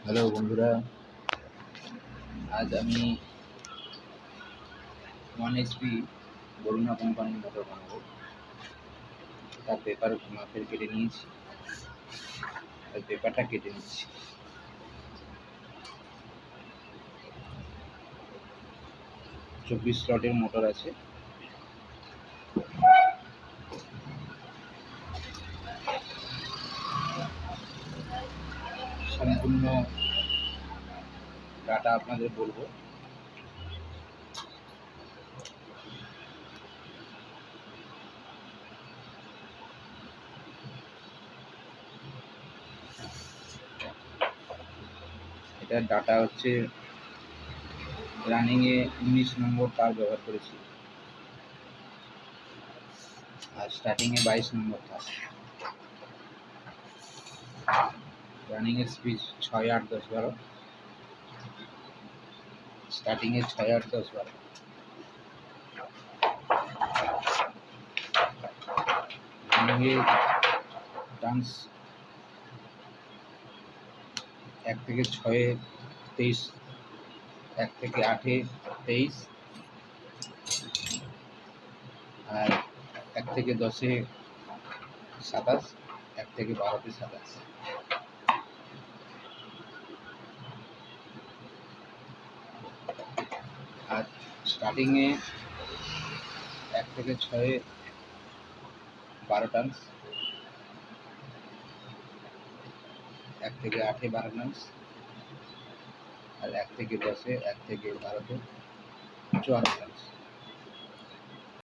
Hello বন্ধুরা, আজ আমি 1 HP বরুণা কোম্পানির মোটর বানাবো। তার পেপার মাপের কেটে নিয়েছি, আর পেপারটা কেটে নিচ্ছি। চব্বিশ স্লটের মোটর আছে। সম্পূর্ণ ডাটা আপনাদের বলবো। এটার ডাটা হচ্ছে রানিংয়ে 19 নম্বর তার ব্যবহার করেছি, আর স্টার্টিংয়ে 22 নম্বর তার। রানিংয়ের স্পিড 6, 8, 10, 12, স্টার্টিংয়ে 6, 8, 10, 12। রানিংয়ে টার্নস 1 থেকে 6-এ 23, 1 থেকে 8-এ 23, আর 1 থেকে 10-এ 27, 1 থেকে 12-তে 27। আর স্টার্টিংয়ে 1 থেকে 6-এ 12 টার্নস, 1 থেকে 8-এ 12 টার্নস, আর 1 থেকে 10-এ 1 থেকে 12-তে 54 টার্নস।